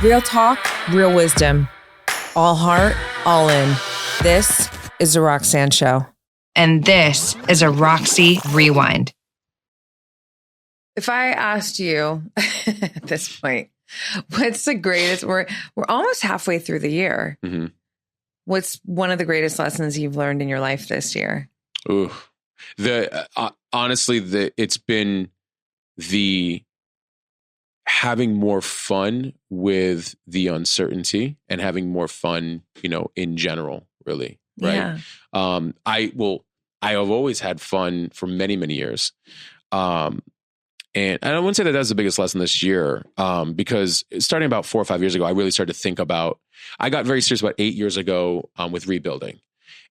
Real talk, real wisdom. All heart, all in. This is the Roxanne Show. And this is a Roxy Rewind. If I asked you at this point, what's the greatest, we're almost halfway through the year. Mm-hmm. What's one of the greatest lessons you've learned in your life this year? Ooh, honestly, it's been the having more fun with the uncertainty and having more fun, in general, really. Right. Yeah. I have always had fun for many, many years. And I wouldn't say that that's the biggest lesson this year, because starting about 4 or 5 years ago, I really started to think about, I got very serious about 8 years ago with rebuilding.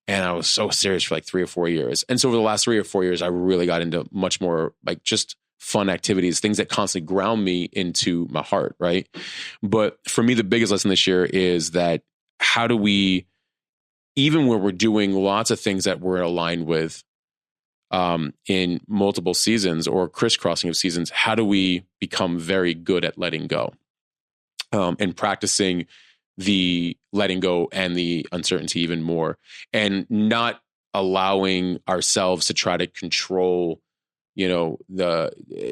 And I was so serious for like 3 or 4 years. And so over the last 3 or 4 years, I really got into much more like just fun activities, things that constantly ground me into my heart, right? But for me, the biggest lesson this year is that how do we, even when we're doing lots of things that we're aligned with in multiple seasons or crisscrossing of seasons, how do we become very good at letting go and practicing the letting go and the uncertainty even more, and not allowing ourselves to try to control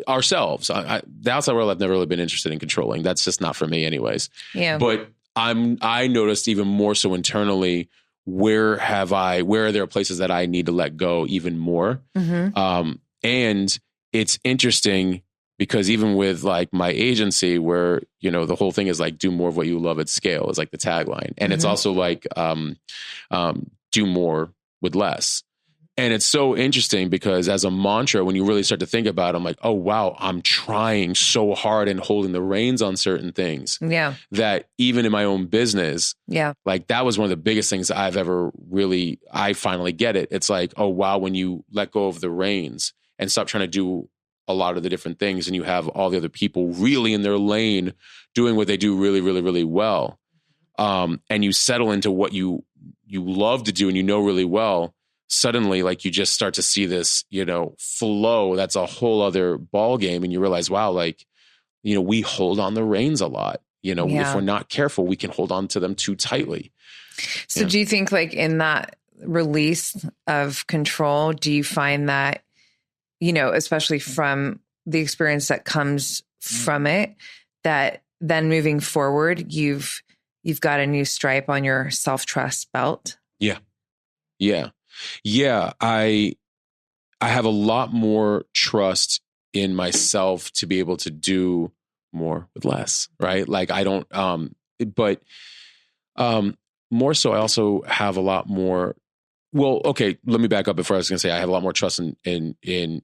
ourselves. The outside world I've never really been interested in controlling. That's just not for me anyways. Yeah. But I noticed even more so internally, where are there places that I need to let go even more? Mm-hmm. And it's interesting because even with like my agency where, the whole thing is like, do more of what you love at scale is like the tagline. And it's also like, do more with less. And it's so interesting because as a mantra, when you really start to think about it, I'm like, oh, wow, I'm trying so hard and holding the reins on certain things. Yeah. That even in my own business, yeah, like that was one of the biggest things I've ever I finally get it. It's like, oh, wow, when you let go of the reins and stop trying to do a lot of the different things and you have all the other people really in their lane doing what they do really, really, really well. And you settle into what you love to do and really well. Suddenly, like you just start to see this, flow. That's a whole other ball game. And you realize, wow, like, we hold on the reins a lot. If we're not careful, we can hold on to them too tightly. So do you think like in that release of control, do you find that, especially from the experience that comes from it, that then moving forward, you've got a new stripe on your self-trust belt? Yeah. Yeah. Yeah, I have a lot more trust in myself to be able to do more with less, right? Like I don't, but more so I also have a lot more, well, okay, let me back up before I was going to say I have a lot more trust in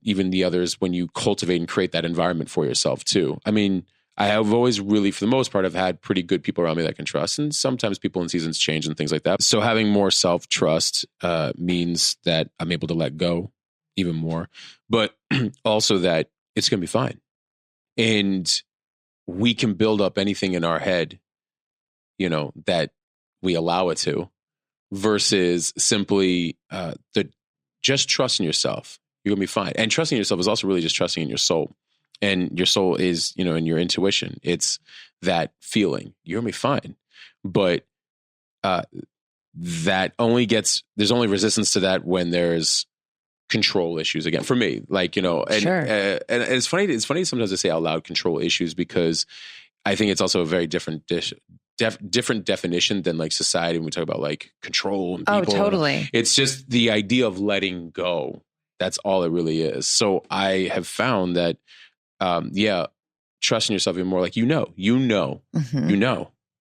even the others when you cultivate and create that environment for yourself too. I mean, I have always really, for the most part, I've had pretty good people around me that I can trust. And sometimes people in seasons change and things like that. So having more self-trust means that I'm able to let go even more, but also that it's going to be fine. And we can build up anything in our head, that we allow it to, versus simply just trusting yourself. You're going to be fine. And trusting yourself is also really just trusting in your soul. And your soul is, in your intuition. It's that feeling. You're going to be fine. But that only there's only resistance to that when there's control issues again. For me, like, and, sure. And it's funny sometimes to say out loud control issues, because I think it's also a very different definition than like society when we talk about like control and people. Oh, totally. It's just the idea of letting go. That's all it really is. So I have found that trusting yourself even more, like, Mm-hmm.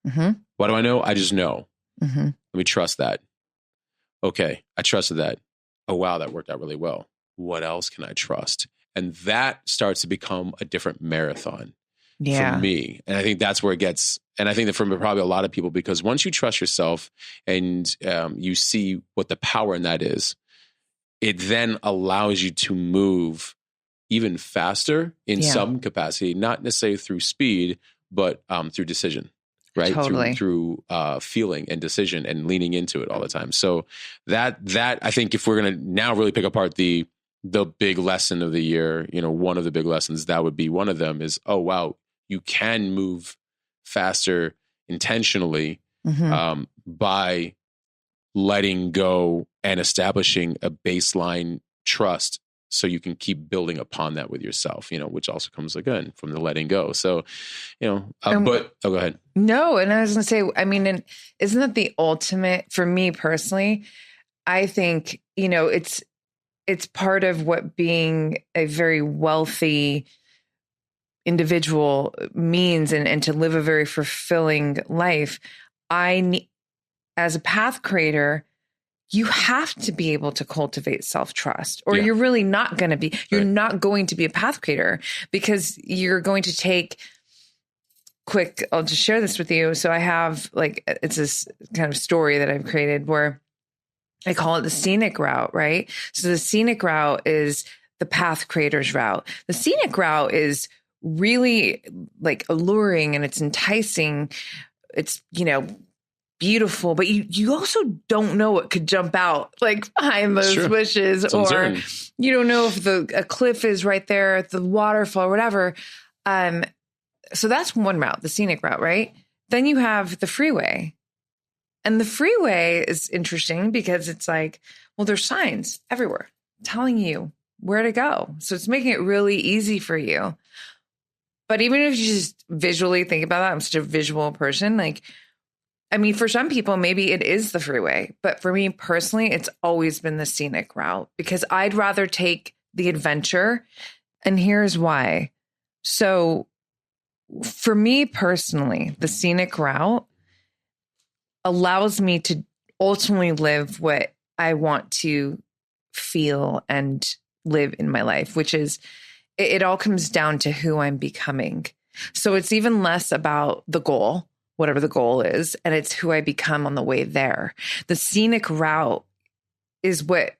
Mm-hmm. What do I know? I just know. Mm-hmm. Let me trust that. Okay. I trusted that. Oh, wow. That worked out really well. What else can I trust? And that starts to become a different marathon for me. And I think that's where it gets, and I think that for probably a lot of people, because once you trust yourself and you see what the power in that is, it then allows you to move even faster in some capacity, not necessarily through speed, but through decision, right? Totally. Through feeling and decision and leaning into it all the time. So that I think if we're going to now really pick apart the big lesson of the year, one of the big lessons, that would be one of them is, oh, wow, you can move faster intentionally by letting go and establishing a baseline trust so you can keep building upon that with yourself, which also comes again from the letting go. So, go ahead. No. And I was going to say, I mean, and isn't that the ultimate for me personally? I think, it's part of what being a very wealthy individual means and to live a very fulfilling life. As a path creator, you have to be able to cultivate self-trust or you're really not going to be, you're not going to be a path creator because you're going to take I'll just share this with you. So I have it's this kind of story that I've created where I call it the scenic route, right? So the scenic route is the path creator's route. The scenic route is really alluring and it's enticing. It's, beautiful, but you also don't know what could jump out behind those bushes, it's or uncertain. You don't know if a cliff is right there at the waterfall or whatever. So that's one route, the scenic route, right? Then you have the freeway. And the freeway is interesting because it's there's signs everywhere telling you where to go. So it's making it really easy for you. But even if you just visually think about that, I'm such a visual person, for some people, maybe it is the freeway, but for me personally, it's always been the scenic route because I'd rather take the adventure. And here's why. So for me personally, the scenic route allows me to ultimately live what I want to feel and live in my life, which is it all comes down to who I'm becoming. So it's even less about the goal, whatever the goal is, and it's who I become on the way there. The scenic route is what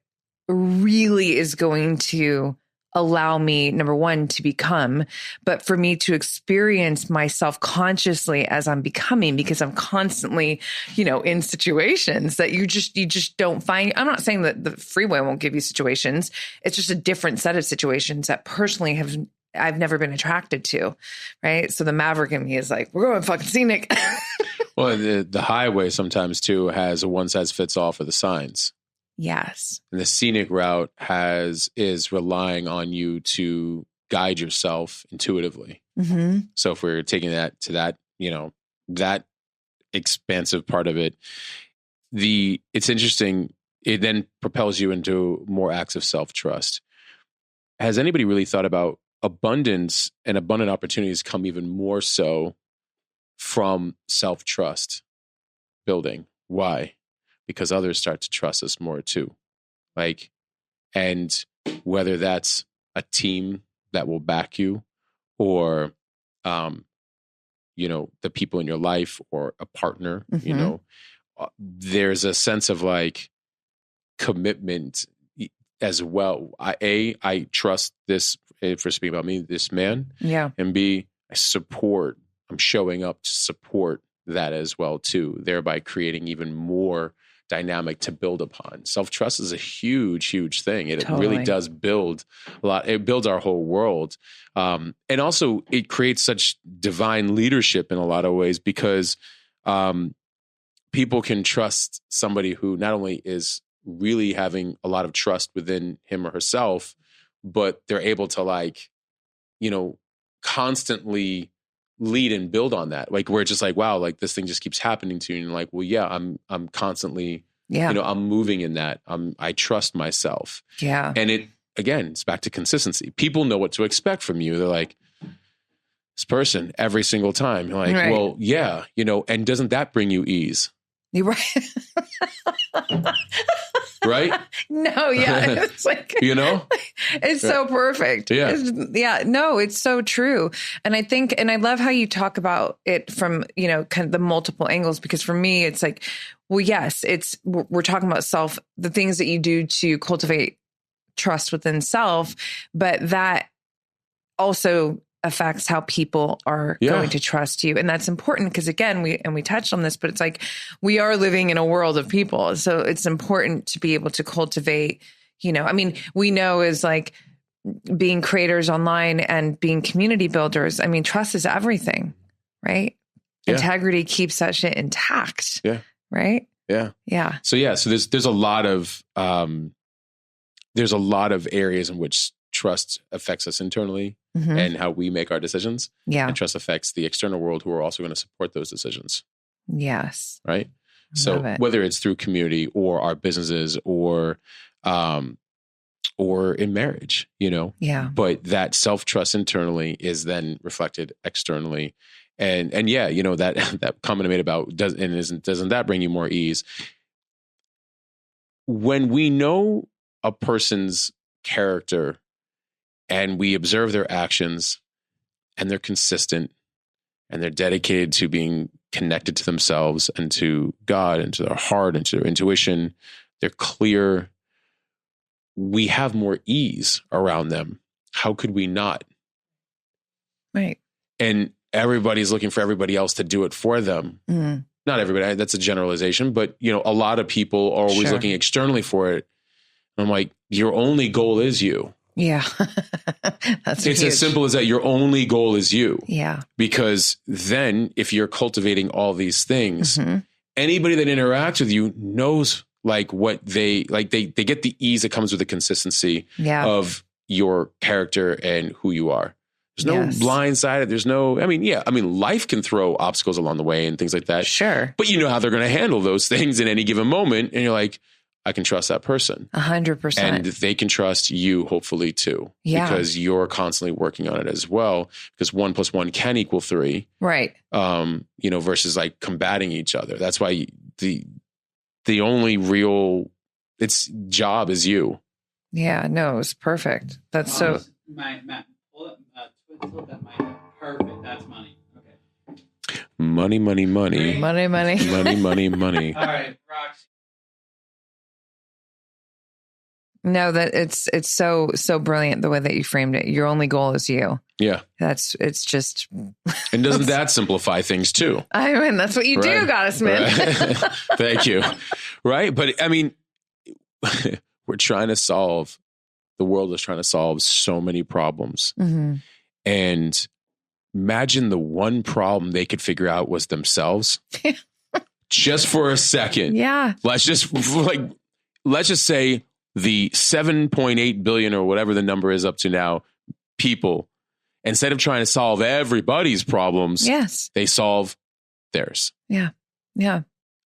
really is going to allow me, number one, to become, but for me to experience myself consciously as I'm becoming, because I'm constantly, in situations that you just don't find. I'm not saying that the freeway won't give you situations. It's just a different set of situations that personally I've never been attracted to, right? So the maverick in me is we're going fucking scenic. Well, the highway sometimes too has a one size fits all for the signs. Yes. And the scenic route is relying on you to guide yourself intuitively. Mm-hmm. So if we're taking that to that, that expansive part of it, it's interesting. It then propels you into more acts of self-trust. Has anybody really thought about abundance and abundant opportunities come even more so from self-trust building? Why? Because others start to trust us more too. And whether that's a team that will back you or, the people in your life or a partner, there's a sense of commitment as well. I trust this, for speaking about me, this man. Yeah. And B, I'm showing up to support that as well too, thereby creating even more dynamic to build upon. Self-trust is a huge, huge thing. It really does build a lot. It builds our whole world. And also it creates such divine leadership in a lot of ways because people can trust somebody who not only is really having a lot of trust within him or herself, but they're able to constantly lead and build on that. Where it's just wow, this thing just keeps happening to you. And well, yeah, I'm constantly, I'm moving in that. I trust myself. Yeah. And it's back to consistency. People know what to expect from you. They're this person every single time. You're right. Well, yeah, and doesn't that bring you ease? You're right. Right? No, yeah. It's it's so perfect. Yeah. It's so true. And I love how you talk about it from, kind of the multiple angles, because for me, it's well, yes, we're talking about the things that you do to cultivate trust within self, but that also affects how people are going to trust you. And that's important because again, we touched on this, but it's we are living in a world of people. So it's important to be able to cultivate, we know is being creators online and being community builders. Trust is everything, right? integrity keeps that shit intact. Yeah. Right. Yeah. Yeah. So there's a lot of areas in which trust affects us internally and how we make our decisions. Yeah. And trust affects the external world who are also going to support those decisions. Yes. Right. So whether it's through community or our businesses or in marriage, Yeah. But that self-trust internally is then reflected externally. And that comment I made about doesn't that bring you more ease? When we know a person's character and we observe their actions and they're consistent and they're dedicated to being connected to themselves and to God and to their heart and to their intuition, they're clear. We have more ease around them. How could we not? Right. And everybody's looking for everybody else to do it for them. Not everybody, that's a generalization, but a lot of people are always looking externally for it. I'm like, your only goal is you. Yeah. It's huge. As simple as that. Your only goal is you. Yeah. Because then if you're cultivating all these things, anybody that interacts with you knows what they get the ease that comes with the consistency of your character and who you are. There's no blindsided. There's no, life can throw obstacles along the way and things like that. Sure. But you know how they're going to handle those things in any given moment. And you're like, I can trust that person. 100%. And they can trust you, hopefully, too. Yeah. Because you're constantly working on it as well. Because 1 + 1 can equal 3. Right. Versus combating each other. That's why the only real job is you. Yeah, no, it was perfect. That's so. Matt, flip that mic up. Perfect. That's money. Okay. Money. Money. Money. All right, Roxy. No, that it's so brilliant the way that you framed it. Your only goal is you. Yeah. It's just. And doesn't that simplify things too? I mean, that's what you do, Goddessman. Right. Thank you. Right. But the world is trying to solve so many problems. And imagine the one problem they could figure out was themselves. Just for a second. Yeah. Let's just say the 7.8 billion or whatever the number is up to now, people, instead of trying to solve everybody's problems, they solve theirs. Yeah. Yeah.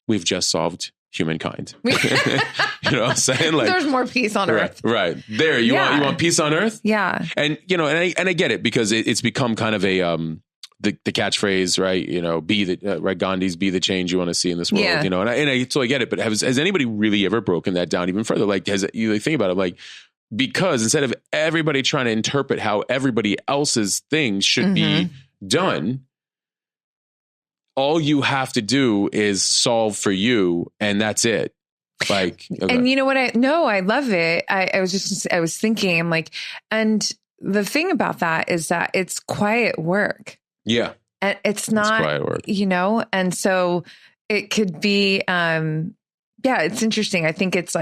We've just solved humankind. You know what I'm saying? There's more peace on earth. Right. There. You want peace on earth? Yeah. And I get it because it's become kind of a the catchphrase, right? Right, Gandhi's be the change you want to see in this world, and I totally get it. But has anybody really ever broken that down even further? You think about it, because instead of everybody trying to interpret how everybody else's things should be done, all you have to do is solve for you, and that's it. And you know what? I love it. I was thinking, I'm like, and the thing about that is that it's quiet work. Yeah. And it's not, quiet work. And so it could be, it's interesting. I think it's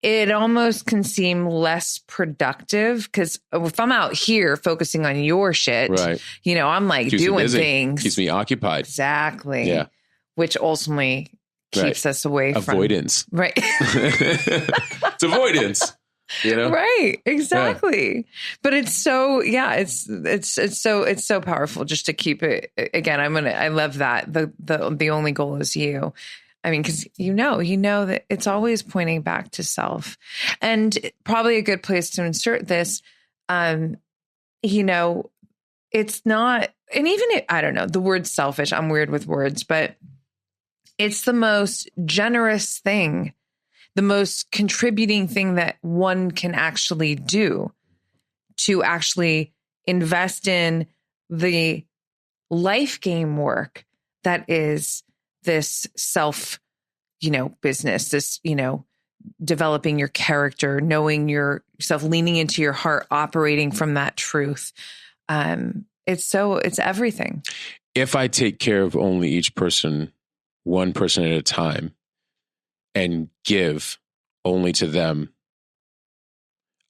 it almost can seem less productive because if I'm out here focusing on your shit, right. I'm doing things. Keeps me occupied. Exactly. Yeah. Which ultimately keeps us away from avoidance. Right. It's avoidance. Right. Exactly. Yeah. But it's so, it's so powerful just to keep it again. I love that. The only goal is you. I mean, because you know that it's always pointing back to self. And probably a good place to insert this, it's not, and even I don't know, the word selfish, I'm weird with words, but it's the most generous thing, the most contributing thing that one can actually do to actually invest in the life game work that is this self, business, this, developing your character, knowing yourself, leaning into your heart, operating from that truth. It's everything. If I take care of only each person, one person at a time, and give only to them,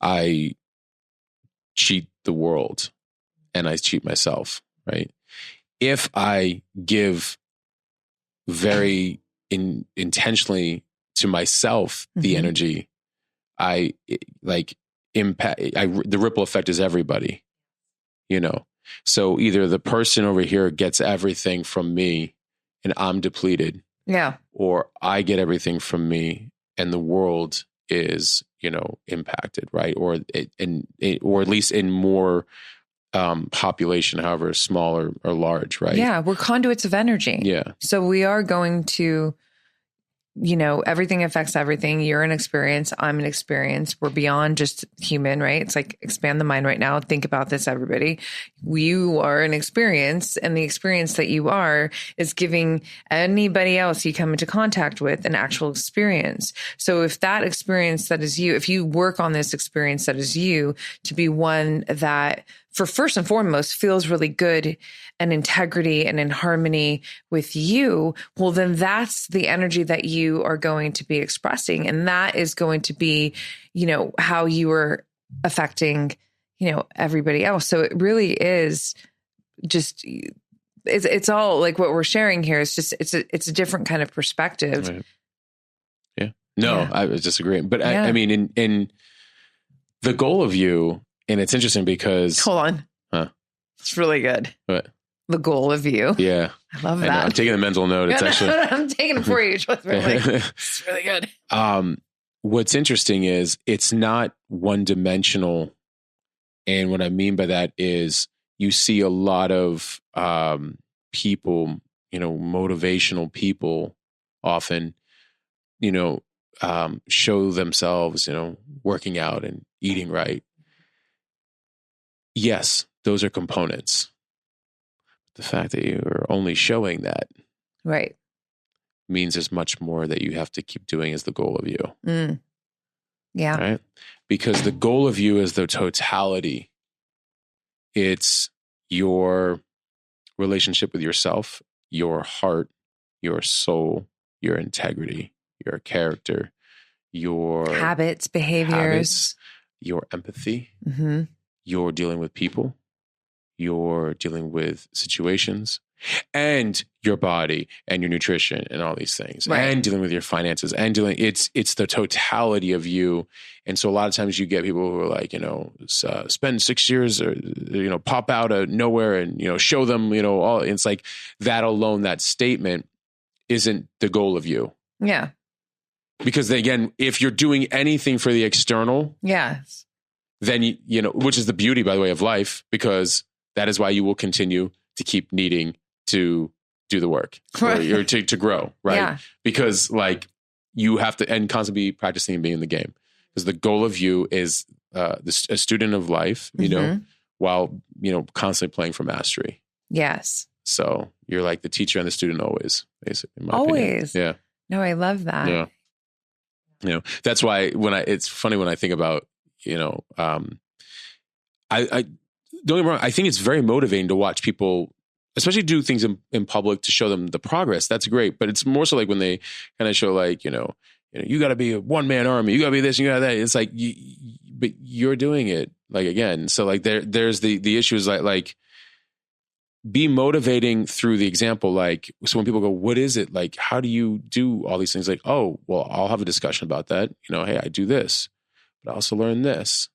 I cheat the world and I cheat myself, right? if I give very intentionally to myself the energy, I like impact. The ripple effect is everybody, you know. So either the person over here gets everything from me and I'm depleted, or I get everything from me and the world is, you know, impacted, right? Or or at least in more population, however small or large, right? Yeah, we're conduits of energy. Yeah. So we are going to, you know, everything affects everything. You're an experience. I'm an experience. We're beyond just human, right? It's like expand the mind right now. Think about this, everybody. You are an experience, and the experience that you are is giving anybody else you come into contact with an actual experience. So if that experience that is you, if you work on this experience that is you to be one that, for first and foremost, feels really good and integrity and in harmony with you, well, then that's the energy that you are going to be expressing. And that is going to be, you know, how you are affecting, you know, everybody else. So it really is just, it's all like what we're sharing here. It's just, it's a different kind of perspective. Right. Yeah. No, I was disagreeing. But I mean, in the goal of you, and it's interesting because... Hold on. Huh? It's really good. What? The goal of you. Yeah. I love that. I'm taking a mental note. It's actually... I'm taking it for you. It's really good. What's interesting is it's not one-dimensional. And what I mean by that is you see a lot of people, you know, motivational people often, you know, show themselves, you know, working out and eating right. Yes, those are components. The fact that you are only showing that means there's much more that you have to keep doing as the goal of you. Yeah. Right? Because the goal of you is the totality. It's your relationship with yourself, your heart, your soul, your integrity, your character, your habits, behaviors, your empathy. You're dealing with people, you're dealing with situations, and your body and your nutrition and all these things, and dealing with your finances and it's the totality of you. And so a lot of times you get people who are like, you know, spend 6 years or, you know, pop out of nowhere and, you know, show them, you know, all. It's like that alone, that statement isn't the goal of you. Yeah. Because again, if you're doing anything for the external, then you know, which is the beauty, by the way, of life, because that is why you will continue to keep needing to do the work or to grow, right? Yeah. Because like you have to and constantly be practicing and being in the game, because the goal of you is a student of life, you know, while, you know, constantly playing for mastery. Yes. So you're like the teacher and the student always, basically. In my opinion. Yeah. No, I love that. Yeah. You know, that's why it's funny when I think about, you know, I don't get me wrong. I think it's very motivating to watch people, especially do things in public to show them the progress. That's great. But it's more so like when they kind of show like, you got to be a one-man army. You got to be this, you got to that. It's like, but you're doing it like, again. So like there's the issue is like be motivating through the example. Like, so when people go, what is it? Like, how do you do all these things? Like, oh, well, I'll have a discussion about that. You know, hey, I do this, but I also learn this.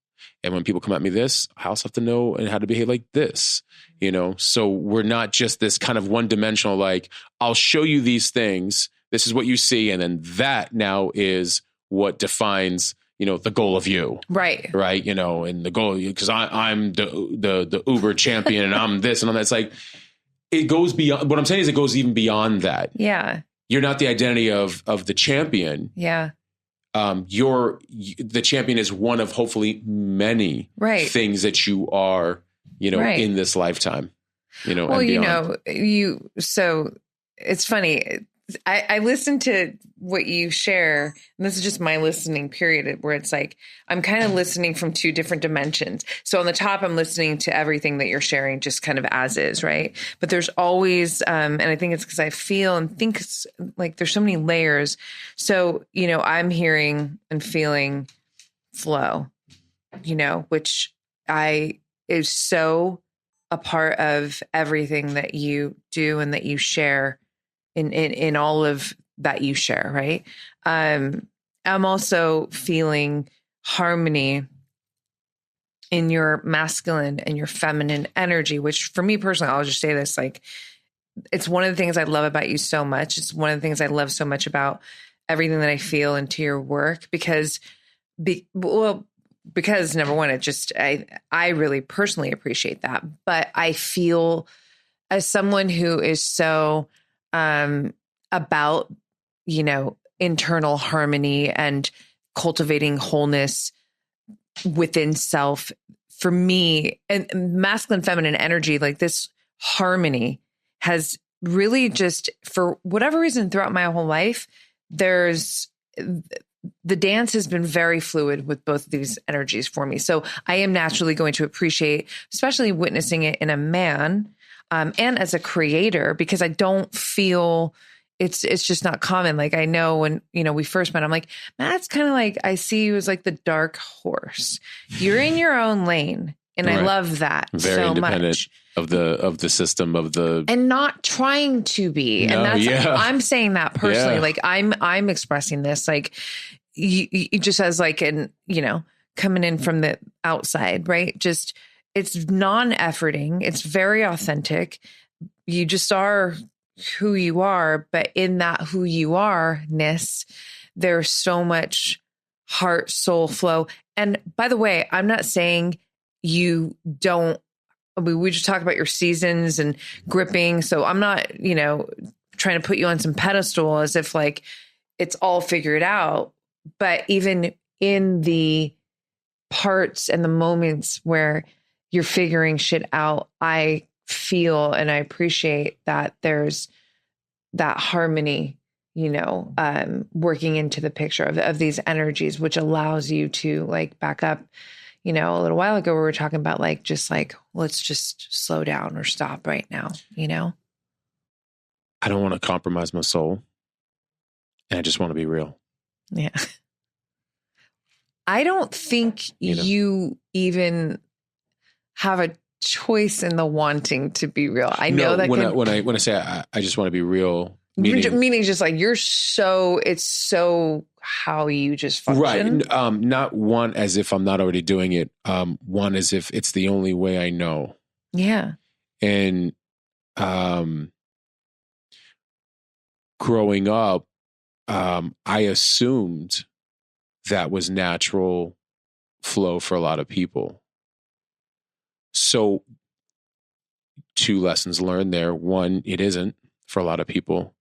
And when people come at me this, I also have to know and how to behave like this, you know? So we're not just this kind of one-dimensional, like, I'll show you these things. This is what you see. And then that now is what defines, you know, the goal of you. Right. Right. You know, and the goal, because I'm the Uber champion and I'm this and all that. It's like, it goes beyond, what I'm saying is it goes even beyond that. Yeah. You're not the identity of the champion. Yeah. The champion is one of hopefully many things that you are, you know, in this lifetime, you know, well, and beyond. You know, so it's funny. I listen to what you share, and this is just my listening period, where it's like, I'm kind of listening from two different dimensions. So on the top, I'm listening to everything that you're sharing just kind of as is, right? But there's always, and I think it's because I feel and think it's like there's so many layers. So, you know, I'm hearing and feeling flow, you know, which is so a part of everything that you do and that you share in all of that you share, right? I'm also feeling harmony in your masculine and your feminine energy, which for me personally, I'll just say this, like, it's one of the things I love about you so much. It's one of the things I love so much about everything that I feel into your work, because number one, it just, I really personally appreciate that. But I feel as someone who is so about, internal harmony and cultivating wholeness within self, for me, and masculine, feminine energy, like this harmony has really just, for whatever reason, throughout my whole life, the dance has been very fluid with both of these energies for me. So I am naturally going to appreciate, especially witnessing it in a man, and as a creator, because I don't feel it's just not common. Like, I know when, we first met, I'm like, Matt's kind of like, I see you as like the dark horse. You're in your own lane. And I love that very so independent much. Of the system of the, and not trying to be. No, and that's, I'm saying that personally, like I'm expressing this, like you just as like, coming in from the outside, right? Just, it's non-efforting. It's very authentic. You just are who you are, but in that who you are-ness, there's so much heart, soul flow. And by the way, I'm not saying you don't, we just talk about your seasons and gripping. So I'm not, trying to put you on some pedestal as if like it's all figured out. But even in the parts and the moments where you're figuring shit out, I feel and I appreciate that there's that harmony, working into the picture of these energies, which allows you to like back up. A little while ago, we were talking about like, just like, let's just slow down or stop right now, I don't want to compromise my soul, and I just want to be real. Yeah. I don't think you even have a choice in the wanting to be real. I know that when I say I just want to be real, meaning just like it's so how you just function. Right. Not one as if I'm not already doing it. One as if it's the only way I know. Yeah. And growing up, I assumed that was natural flow for a lot of people. So 2 lessons learned there. 1, it isn't for a lot of people.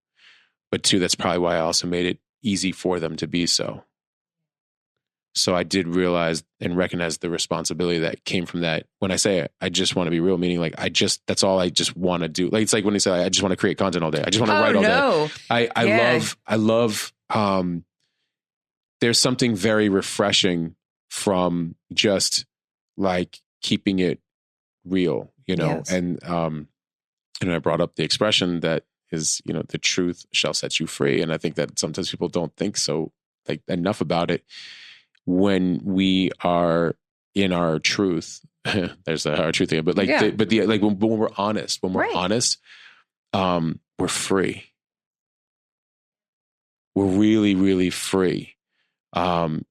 But 2, that's probably why I also made it easy for them to be so. So I did realize and recognize the responsibility that came from that. When I say I just want to be real, meaning like that's all I just want to do. Like, it's like when you say I just want to create content all day. I just want to write all day. I love there's something very refreshing from just like keeping it real, yes. And I brought up the expression that is, the truth shall set you free. And I think that sometimes people don't think so like enough about it. When we are in our truth, there's our truth thing, but like, when we're honest, we're free. We're really, really free. And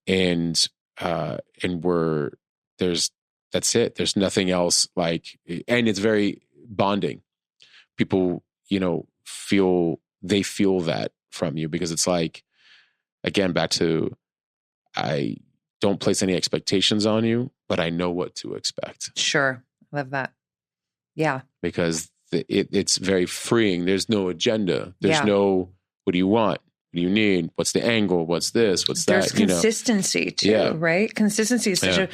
that's it. There's nothing else and it's very bonding. People, feel that from you, because it's like, again, back to, I don't place any expectations on you, but I know what to expect. Sure. Love that. Yeah. Because it's very freeing. There's no agenda. There's no, what do you want? What do you need? What's the angle? What's this? What's that? There's consistency too, right? Consistency is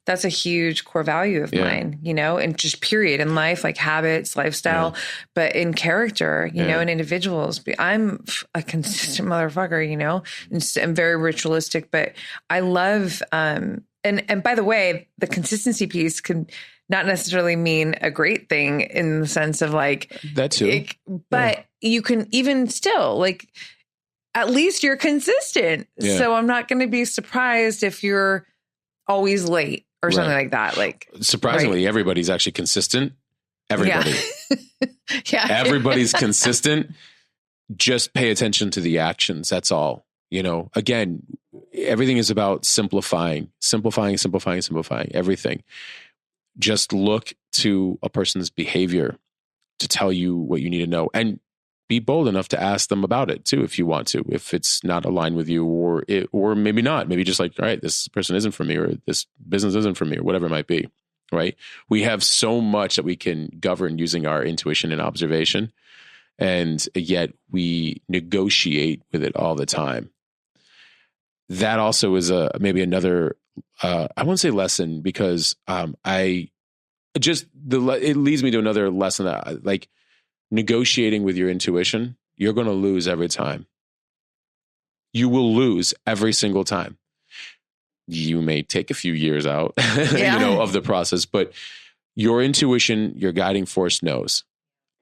that's a huge core value of mine, and just period in life, like habits, lifestyle, but in character, in individuals. I'm a consistent motherfucker, and I'm very ritualistic, but I love, and by the way, the consistency piece can not necessarily mean a great thing in the sense of like that too, but you can even still like, at least you're consistent. Yeah. So I'm not going to be surprised if you're always late or something like that. Like, surprisingly, everybody's actually consistent. Everybody. Yeah. Everybody's consistent. Just pay attention to the actions. That's all. Again, everything is about simplifying everything. Just look to a person's behavior to tell you what you need to know, and be bold enough to ask them about it too, if you want to, if it's not aligned with you, or maybe not, maybe just like, all right, this person isn't for me, or this business isn't for me, or whatever it might be. Right. We have so much that we can govern using our intuition and observation. And yet we negotiate with it all the time. That also is maybe another, I won't say lesson, because it leads me to another lesson that, like, negotiating with your intuition, you're going to lose every time. You will lose every single time. You may take a few years out, of the process, but your intuition, your guiding force knows.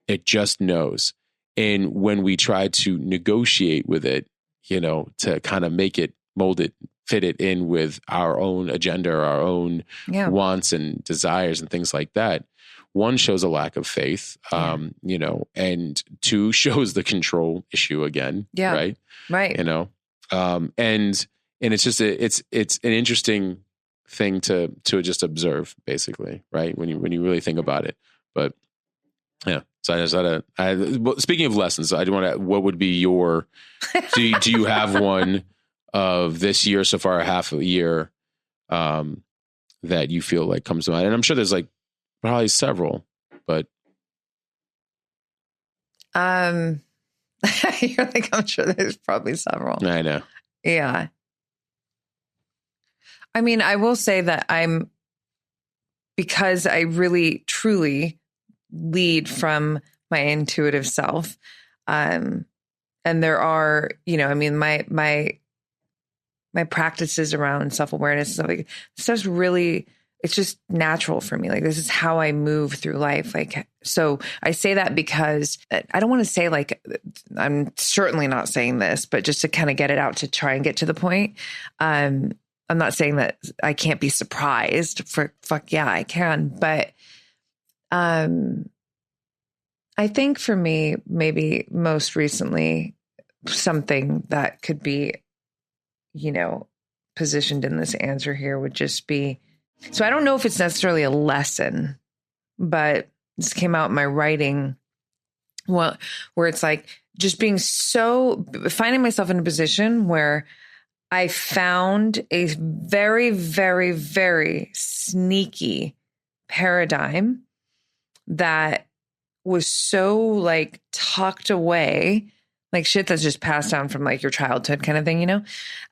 It just knows. And when we try to negotiate with it, to kind of make it, mold it, fit it in with our own agenda, or our own wants and desires and things like that, one, shows a lack of faith, and two, shows the control issue again. Yeah. Right. Right. And it's just, it's an interesting thing to just observe, basically. Right. When you really think about it, but yeah. So I just well, speaking of lessons, I do want to, what would be your, do you have one of this year so far, a half a year, that you feel like comes to mind? And I'm sure there's like probably several, but. You're like, I'm sure there's probably several. I know. Yeah. I mean, I will say that because I really, truly lead from my intuitive self. And there are, my practices around self-awareness, stuff like stuff's really, it's just natural for me. Like, this is how I move through life. Like, so I say that because I don't want to say, like, I'm certainly not saying this, but just to kind of get it out, to try and get to the point. I'm not saying that I can't be surprised. Fuck yeah, I can. But I think for me, maybe most recently, something that could be, positioned in this answer here would just be, so I don't know if it's necessarily a lesson, but this came out in my writing, where it's like just finding myself in a position where I found a very, very, very sneaky paradigm that was so, like, tucked away, like shit that's just passed down from, like, your childhood kind of thing,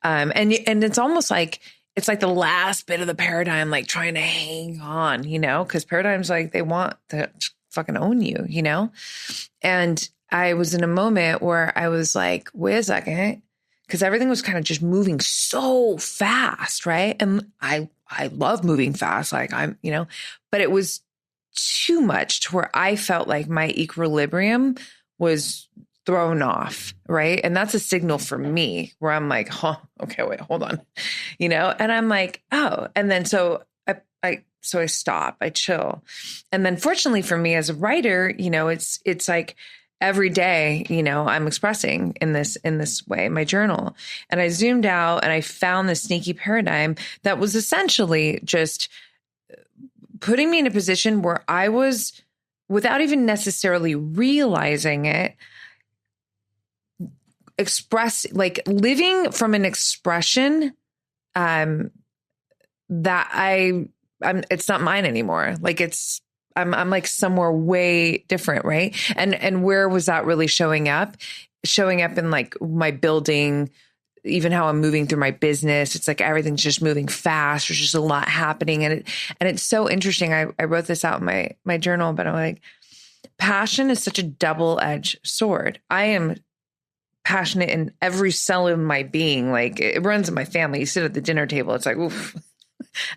and it's almost like, it's like the last bit of the paradigm, like, trying to hang on, because paradigms, like, they want to fucking own you, and I was in a moment where I was like, wait a second, because everything was kind of just moving so fast, right? And I love moving fast, like, but it was too much to where I felt like my equilibrium was thrown off, right? And that's a signal for me where I'm like, okay, wait, hold on, and I'm like, oh, and then so I stop, I chill. And then fortunately for me as a writer, it's like every day, I'm expressing in this way, my journal. And I zoomed out and I found this sneaky paradigm that was essentially just putting me in a position where I was, without even necessarily realizing it, living from an expression that it's not mine anymore. Like, I'm like somewhere way different, right? And where was that really showing up? Showing up in, like, my building, even how I'm moving through my business. It's like everything's just moving fast. There's just a lot happening. And it's so interesting. I wrote this out in my journal, but I'm like, passion is such a double-edged sword. I am passionate in every cell of my being. Like, it runs in my family. You sit at the dinner table, it's like, oof.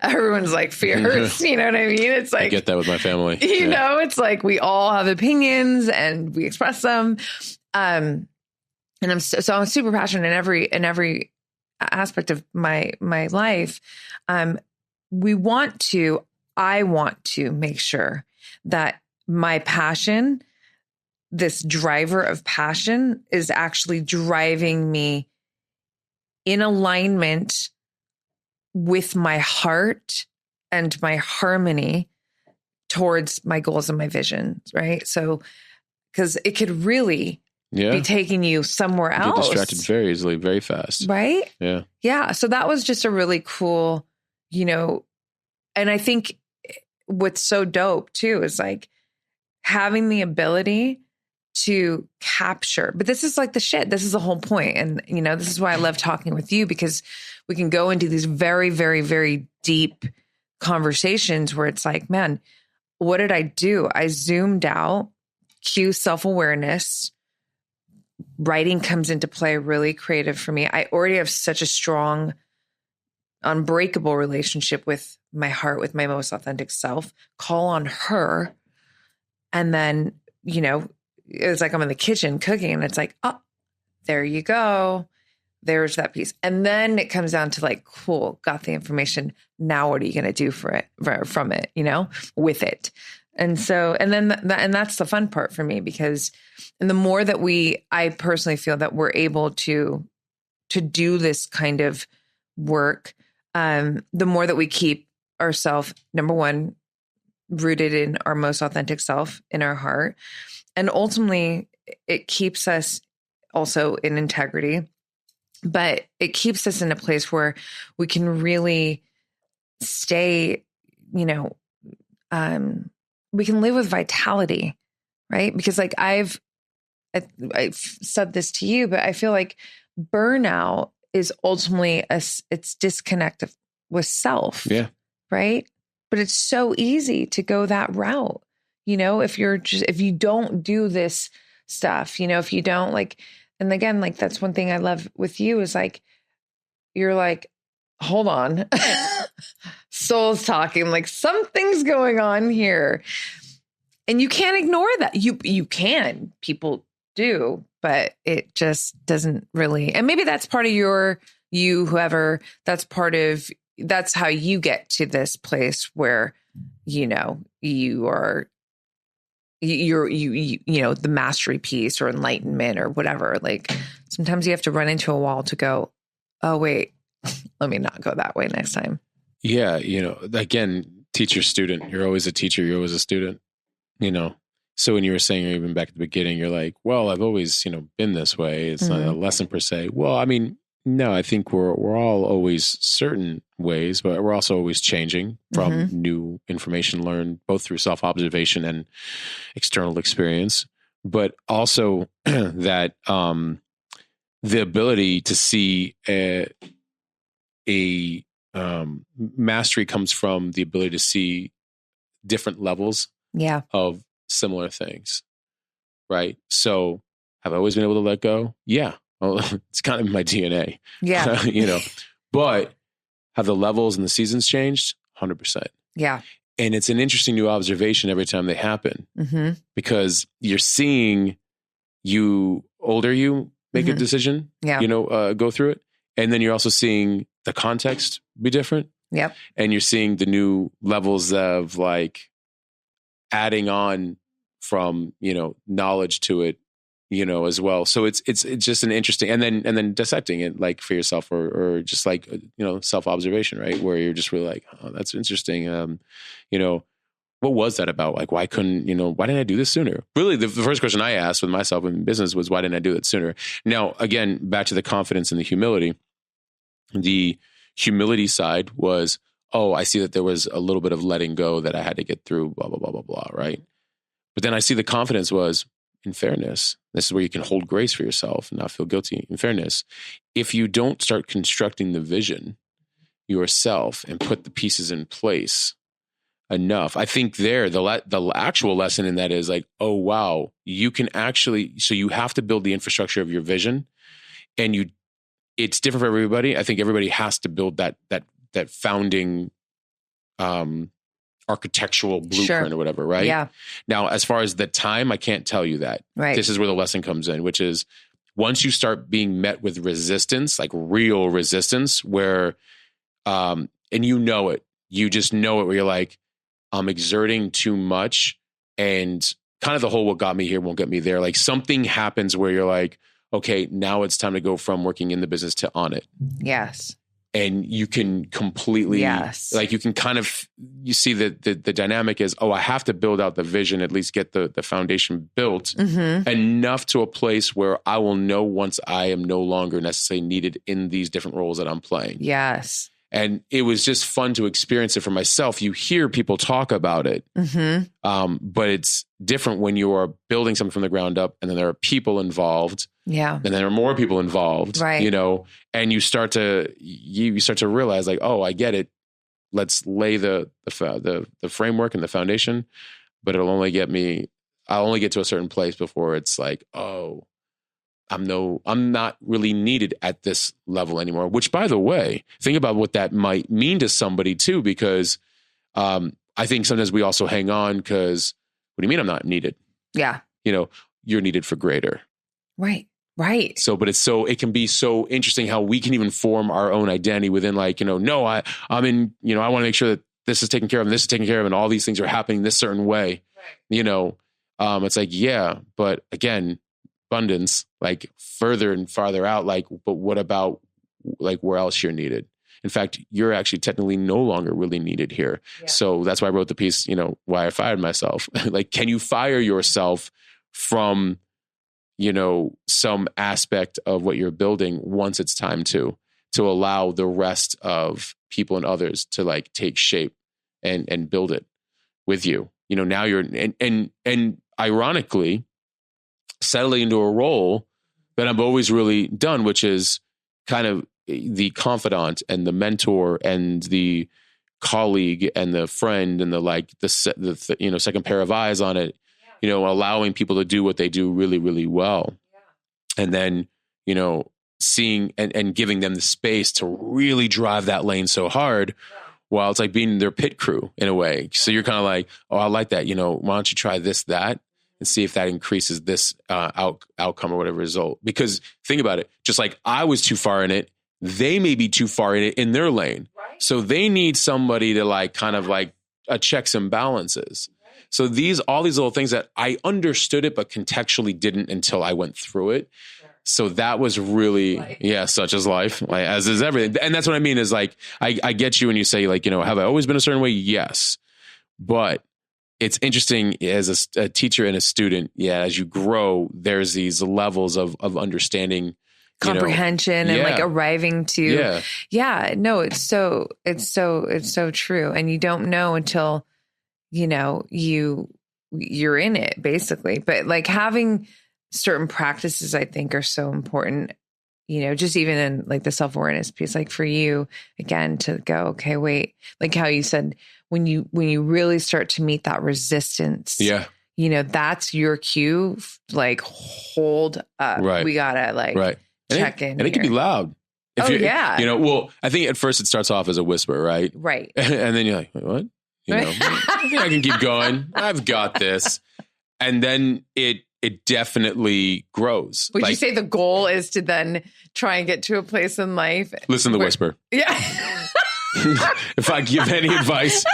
Everyone's like fierce, you know what I mean? It's like, I get that with my family. It's like we all have opinions and we express them. And I'm I'm super passionate in every aspect of my life. I want to make sure that my passion, this driver of passion, is actually driving me in alignment with my heart and my harmony towards my goals and my visions, right? So, because it could really be taking you somewhere else. Get distracted very easily, very fast. Right? Yeah. Yeah. So that was just a really cool, and I think what's so dope too is like having the ability to capture, but this is like the shit. This is the whole point. And, this is why I love talking with you, because we can go into these very, very, very deep conversations where it's like, man, what did I do? I zoomed out, cue self-awareness. Writing comes into play, really creative for me. I already have such a strong, unbreakable relationship with my heart, with my most authentic self. Call on her. And then, it's like I'm in the kitchen cooking and it's like, oh, there you go. There's that piece. And then it comes down to like, cool, got the information. Now what are you going to do from it, with it? And so, and then, and that's the fun part for me, because, and the more that I personally feel that we're able to do this kind of work, the more that we keep ourselves, number one, rooted in our most authentic self, in our heart. And ultimately it keeps us also in integrity, but it keeps us in a place where we can really stay, we can live with vitality, right? Because like I've said this to you, but I feel like burnout is ultimately it's disconnect with self. Yeah. Right. But it's so easy to go that route. If you don't do this stuff, if you don't like, and again, like that's one thing I love with you is like, you're like, hold on, soul's talking, like something's going on here. And you can't ignore that. You can, people do, but it just doesn't really, and maybe that's part of whoever, that's how you get to this place where, you're the mastery piece or enlightenment or whatever. Like sometimes you have to run into a wall to go, oh wait, let me not go that way next time. Yeah. Again, teacher student, you're always a teacher. You're always a student, So when you were saying, even back at the beginning, you're like, well, I've always, been this way. It's not a lesson per se. Well, I mean, no, I think we're all always certain ways, but we're also always changing from new information learned, both through self-observation and external experience, but also that the ability to see a mastery comes from the ability to see different levels of similar things, right? So have I always been able to let go? Yeah. Well, it's kind of my DNA. Yeah. But have the levels and the seasons changed? 100%. Yeah. And it's an interesting new observation every time they happen because you're seeing older you make a decision, go through it. And then you're also seeing the context be different. Yep. And you're seeing the new levels of like adding on from, knowledge to it, as well. So it's just an interesting, and then dissecting it like for yourself or just like, self-observation, right? Where you're just really like, oh, that's interesting. What was that about? Like, why didn't I do this sooner? Really, the first question I asked with myself in business was, why didn't I do it sooner? Now, again, back to the confidence and the humility. The humility side was, oh, I see that there was a little bit of letting go that I had to get through, blah, blah, blah, blah, blah, right? But then I see the confidence was, in fairness, this is where you can hold grace for yourself and not feel guilty. In fairness, if you don't start constructing the vision yourself and put the pieces in place enough, I think the actual lesson in that is like, oh, wow, you can actually, so you have to build the infrastructure of your vision, and it's different for everybody. I think everybody has to build that founding, architectural blueprint or whatever, right? Yeah. Now, as far as the time, I can't tell you that. Right. This is where the lesson comes in, which is once you start being met with resistance, like real resistance, where, and you just know it, where you're like, I'm exerting too much and kind of the whole what got me here won't get me there. Like something happens where you're like, okay, now it's time to go from working in the business to on it. Yes. And you can completely, like you can kind of, you see that the dynamic is, I have to build out the vision, at least get the foundation built enough to a place where I will know once I am no longer necessarily needed in these different roles that I'm playing. Yes. And it was just fun to experience it for myself. You hear people talk about it, but it's different when you are building something from the ground up and then there are people involved. Yeah. And then there are more people involved, right. You know, and you start to realize like, I get it. Let's lay the framework and the foundation, but I'll only get to a certain place before it's like, I'm not really needed at this level anymore, which by the way, think about what that might mean to somebody too, because I think sometimes we also hang on because what do you mean I'm not needed? Yeah. You know, you're needed for greater. Right. Right. So, but it can be so interesting how we can even form our own identity within like, I'm in, I want to make sure that this is taken care of and this is taken care of and all these things are happening this certain way, right. It's like, yeah, but again, abundance, like further and farther out, like, but what about like where else you're needed? In fact, you're actually technically no longer really needed here. Yeah. So that's why I wrote the piece, why I fired myself. Like, can you fire yourself from, some aspect of what you're building once it's time to allow the rest of people and others to like take shape and build it with you. Now you're, and ironically, settling into a role that I've always really done, which is kind of the confidant and the mentor and the colleague and the friend and the second pair of eyes on it, allowing people to do what they do really, really well. Yeah. And then, seeing and giving them the space to really drive that lane so hard while it's like being their pit crew in a way. So you're kind of like, I like that. Why don't you try this, that? And see if that increases this outcome or whatever result. Because think about it, just like I was too far in it, they may be too far in it in their lane. Right. So they need somebody to like kind of like a checks and balances. Right. So all these little things that I understood it, but contextually didn't until I went through it. Sure. So that was really, such is life, like, as is everything. And that's what I mean is like, I get you when you say like, have I always been a certain way? Yes. But it's interesting as a teacher and a student. Yeah. As you grow, there's these levels of understanding, comprehension and like arriving to, no, it's so true. And you don't know until, you're in it basically, but like having certain practices, I think are so important, just even in like the self-awareness piece, like for you again to go, okay, wait, like how you said, when you really start to meet that resistance, that's your cue. Like, hold up. Right. We gotta like check in. And it can be loud. Well, I think at first it starts off as a whisper, right? Right. And then you're like, wait, what? I think I can keep going. I've got this. And then it definitely grows. Would you say the goal is to then try and get to a place in life? Listen to the whisper. Yeah. If I give any advice,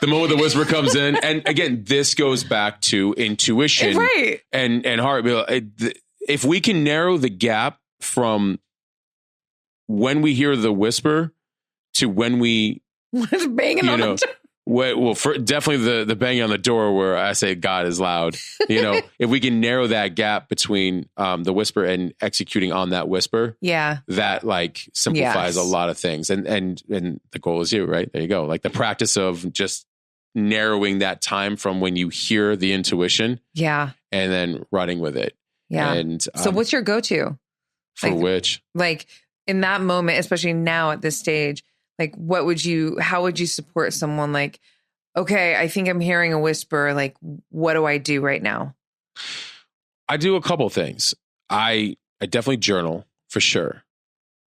the moment the whisper comes in, and again, this goes back to intuition, right? And heart. If we can narrow the gap from when we hear the whisper to when we banging on the door. Definitely the banging on the door where I say God is loud. If we can narrow that gap between the whisper and executing on that whisper, that like simplifies a lot of things. And the goal is you, right? There you go. Like the practice of just narrowing that time from when you hear the intuition, and then running with it. Yeah. And so, what's your go-to for which? Like in that moment, especially now at this stage. Like, how would you support someone like, okay, I think I'm hearing a whisper. Like, what do I do right now? I do a couple things. I definitely journal for sure.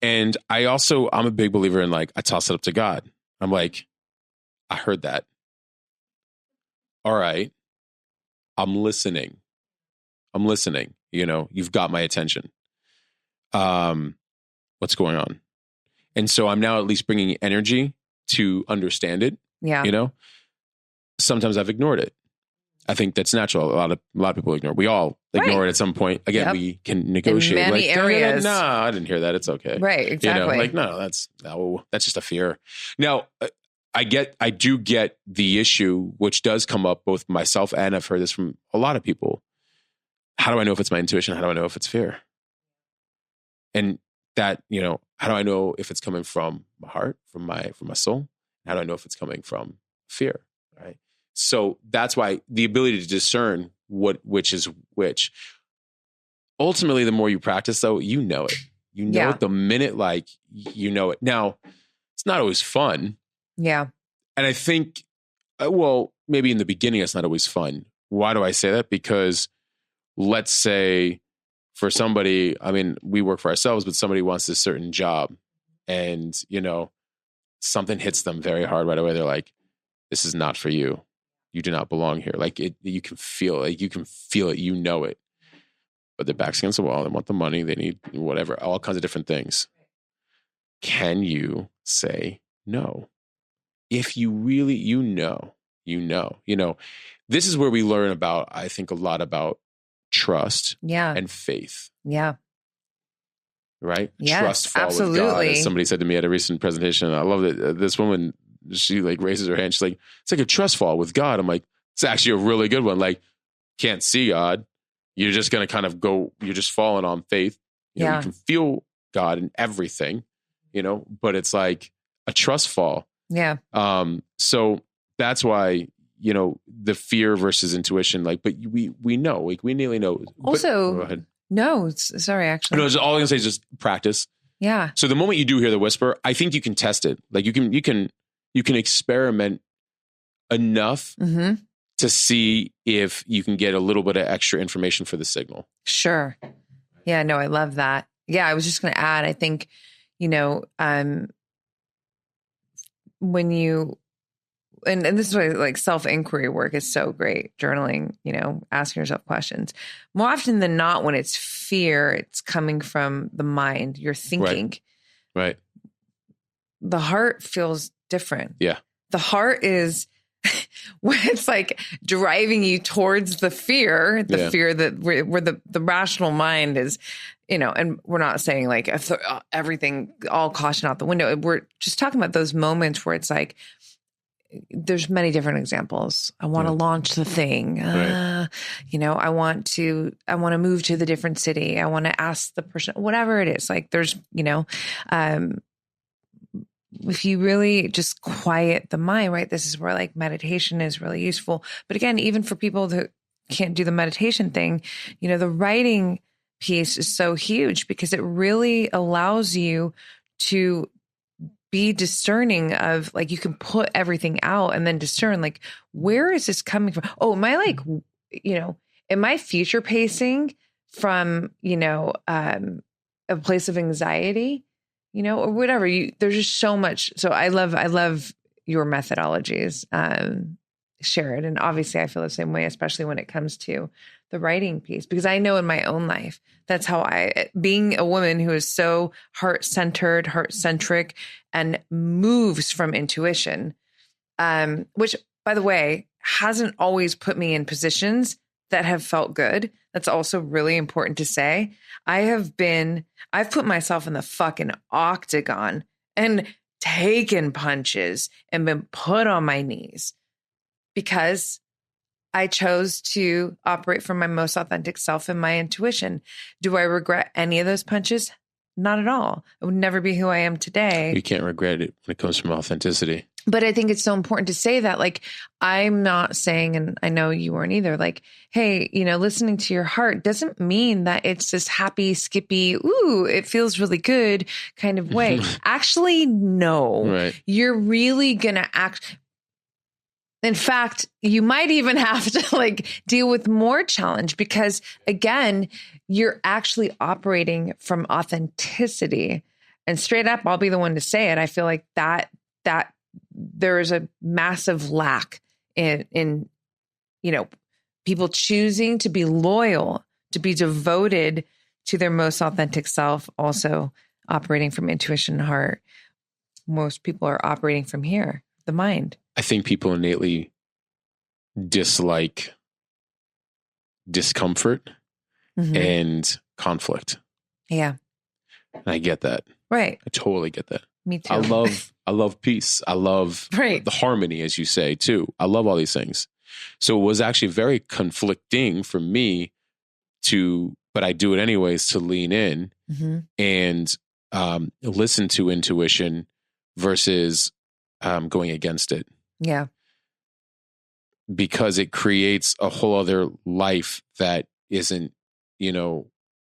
And I'm a big believer in like, I toss it up to God. I'm like, I heard that. All right. I'm listening. You've got my attention. What's going on? And so I'm now at least bringing energy to understand it. Yeah. Sometimes I've ignored it. I think that's natural. A lot of people ignore. We all ignore it at some point. Again, we can negotiate. In many areas. No, I didn't hear that. It's okay. Right. Exactly. No, that's just a fear. Now, I do get the issue, which does come up both myself and I've heard this from a lot of people. How do I know if it's my intuition? How do I know if it's fear? And that, how do I know if it's coming from my heart, from my soul? How do I know if it's coming from fear? Right. So that's why the ability to discern which is which. Ultimately, the more you practice, though, you know it. You know it the minute, you know it. Now, it's not always fun. Yeah. And I think, maybe in the beginning, it's not always fun. Why do I say that? Because let's say for somebody, we work for ourselves, but somebody wants this certain job and, something hits them very hard right away. They're like, this is not for you. You do not belong here. You can feel it. You can feel it. You know it. But their back's against the wall. They want the money. They need whatever, all kinds of different things. Can you say no? If you really, this is where we learn about, I think, a lot about trust and faith. Yeah. Right? Yes, trust fall absolutely. with God. As somebody said to me at a recent presentation, I love it. This woman, she raises her hand. She's like, it's like a trust fall with God. I'm like, it's actually a really good one. Can't see God. You're just going to kind of go, you're just falling on faith. You can feel God in everything, but it's like a trust fall. Yeah. So that's why, the fear versus intuition, but we know, we nearly know. Also, go ahead. No, sorry, actually. No, all I'm going to say is just practice. Yeah. So the moment you do hear the whisper, I think you can test it. You can experiment enough to see if you can get a little bit of extra information for the signal. Sure. Yeah, no, I love that. Yeah, I was just going to add, I think, when you, and this is why self-inquiry work is so great, journaling, asking yourself questions. More often than not, when it's fear, it's coming from the mind, you're thinking. Right. The heart feels different. Yeah. The heart is when it's driving you towards the fear that where the rational mind is, and we're not saying everything, all caution out the window. We're just talking about those moments where it's there's many different examples. I want to launch the thing. Right. I want to move to the different city. I want to ask the person, whatever it is. There's, if you really just quiet the mind, right? This is where meditation is really useful. But again, even for people that can't do the meditation thing, the writing piece is so huge because it really allows you to be discerning of you can put everything out and then discern where is this coming from? Oh, am I am I future pacing from, a place of anxiety, or whatever there's just so much. So I love your methodologies, Sharon. And obviously I feel the same way, especially when it comes to the writing piece, because I know in my own life, that's how being a woman who is so heart-centered, heart-centric, and moves from intuition, which, by the way, hasn't always put me in positions that have felt good. That's also really important to say. I've put myself in the fucking octagon and taken punches and been put on my knees because I chose to operate from my most authentic self and my intuition. Do I regret any of those punches? Not at all. It would never be who I am today. You can't regret it when it comes from authenticity. But I think it's so important to say that, I'm not saying, and I know you weren't either, hey, listening to your heart doesn't mean that it's this happy, skippy, ooh, it feels really good kind of way. Actually, no. Right. You're really going to act. In fact, you might even have to deal with more challenge because, again, you're actually operating from authenticity. And straight up, I'll be the one to say it. I feel that there is a massive lack in people choosing to be loyal, to be devoted to their most authentic self, also operating from intuition and heart. Most people are operating from here, the mind. I think people innately dislike discomfort and conflict. Yeah. And I get that. Right. I totally get that. Me too. I love peace. I love the harmony, as you say, too. I love all these things. So it was actually very conflicting for me but I do it anyways, to lean in and listen to intuition versus going against it. Yeah. Because it creates a whole other life that isn't,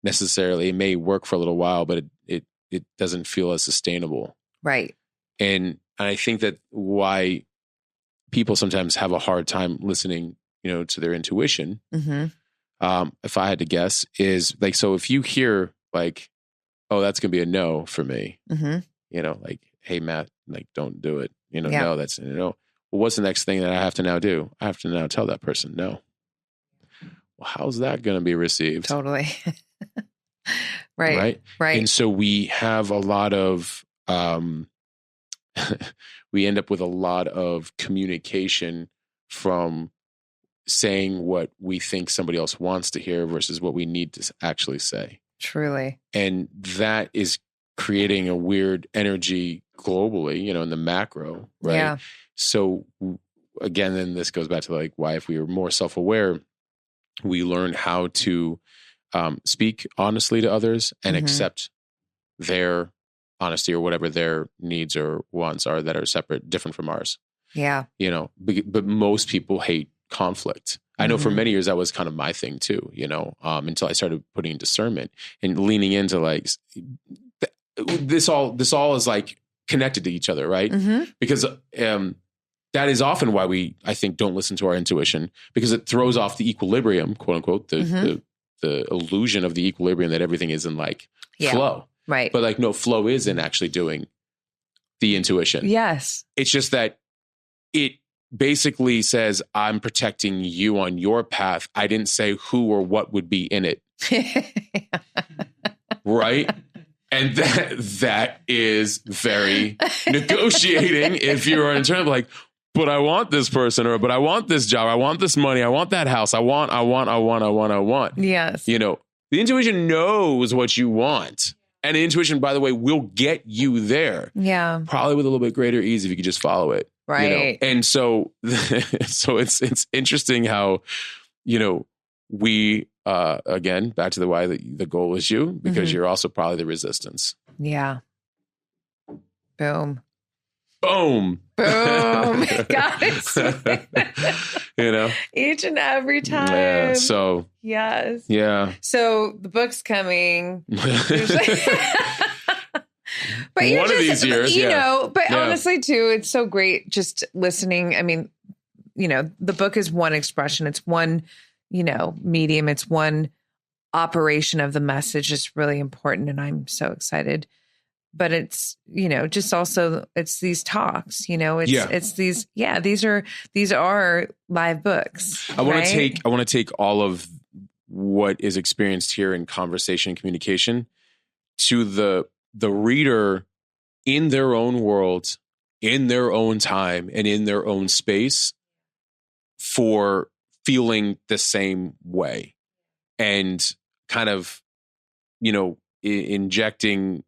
necessarily, it may work for a little while, but it doesn't feel as sustainable. Right. And I think that why people sometimes have a hard time listening, to their intuition, if I had to guess, is like, so if you hear like, oh, that's going to be a no for me, like, hey, Matt, like, don't do it. No, that's a no. Well, what's the next thing that I have to now do? I have to now tell that person no. Well, how's that going to be received? Totally. Right. And so we have a lot of, we end up with a lot of communication from saying what we think somebody else wants to hear versus what we need to actually say. Truly. And that is creating a weird energy globally, in the macro, right? Yeah. So again, then this goes back to like why if we were more self-aware, we learn how to speak honestly to others and accept their honesty or whatever their needs or wants are that are separate, different from ours. Yeah. But most people hate conflict. I know for many years that was kind of my thing too, until I started putting in discernment and leaning into like this all is like connected to each other, right? Because that is often why we, I think, don't listen to our intuition, because it throws off the equilibrium, quote unquote, the illusion of the equilibrium that everything is in like flow. Right. But like, no, flow is in actually doing the intuition. Yes. It's just that it basically says, I'm protecting you on your path. I didn't say who or what would be in it. Right? And that is very negotiating if you're in terms of like, but I want this person, or but I want this job, I want this money, I want that house, I want. Yes. The intuition knows what you want. And the intuition, by the way, will get you there. Yeah. Probably with a little bit greater ease if you could just follow it. Right. And so it's interesting how, we, again, back to the why the goal is you, because you're also probably the resistance. Yeah. Boom. Boom. Got it. Each and every time. Yeah. So. Yes. Yeah. So the book's coming. But one of these years, but honestly too, it's so great just listening. I mean, the book is one expression. It's one, medium. It's one operation of the message. It's really important. And I'm so excited. But it's, just also it's these talks, it's these, these are live books. I want to take all of what is experienced here in conversation and communication to the reader in their own world, in their own time, and in their own space for feeling the same way, and kind of, injecting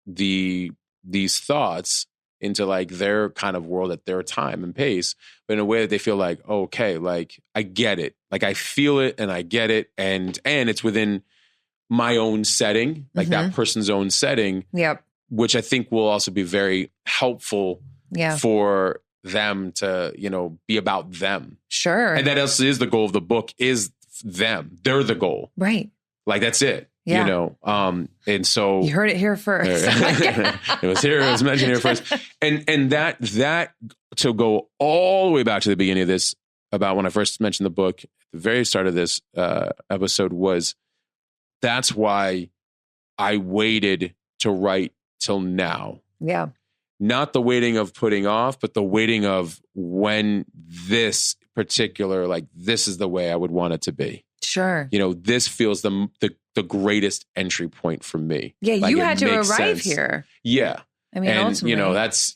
these thoughts into like their kind of world at their time and pace, but in a way that they feel like, okay, like I get it, like I feel it and I get it, and it's within my own setting, like that person's own setting. Yep. Which I think will also be very helpful for them to, be about them. Sure. And that also is the goal of the book, is them. They're the goal. Right. Like that's it. Yeah. And so you heard it here first. It was mentioned here first. And that to go all the way back to the beginning of this, about when I first mentioned the book, the very start of this episode was, that's why I waited to write till now. Yeah. Not the waiting of putting off, but the waiting of when this particular, like, this is the way I would want it to be. Sure. This feels the greatest entry point for me. Yeah, like, you had to arrive here. Yeah. I mean, and ultimately. that's,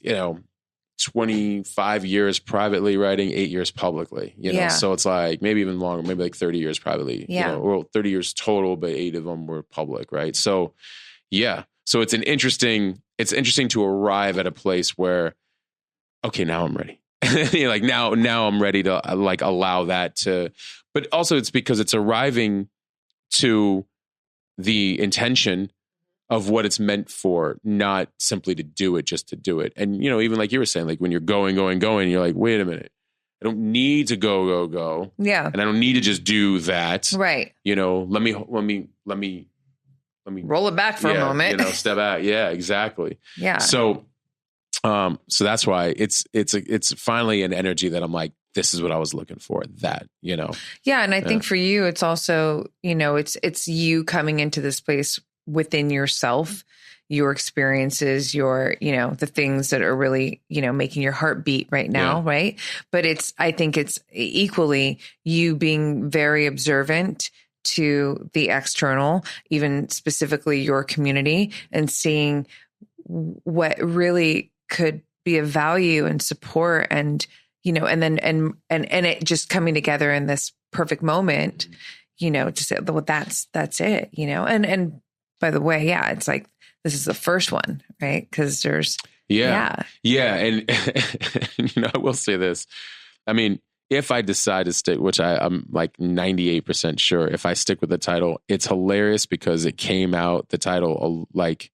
25 years privately writing, 8 years publicly, you know? Yeah. So it's like maybe even longer, maybe like 30 years privately, Yeah. you know, or 30 years total, but 8 of them were public. Right. So yeah. So it's interesting to arrive at a place where, okay, now I'm ready. You know, like now I'm ready to like allow that to, but also it's because it's arriving to the intention of what it's meant for, not simply to do it just to do it. And, you know, even like you were saying, like when you're going, you're like, wait a minute, I don't need to go. Yeah. And I don't need to just do that. Right. You know, let me roll it back for a moment. You know, step out. Yeah, exactly. Yeah. So that's why it's finally an energy that I'm like, this is what I was looking for. That, you know. Yeah. And I think for you, it's also, you know, it's you coming into this place within yourself, your experiences, your, you know, the things that are really, you know, making your heart beat right now. Yeah. Right. But I think it's equally you being very observant to the external, even specifically your community, and seeing what really could be of value and support, and, you know, and then, and it just coming together in this perfect moment, you know, to say, well, that's it, you know, and by the way, yeah, it's like, this is the first one, right? Because there's, yeah. And, you know, I will say this. I mean, if I decide to stick, which I'm like 98% sure, if I stick with the title, it's hilarious because it came out, the title, like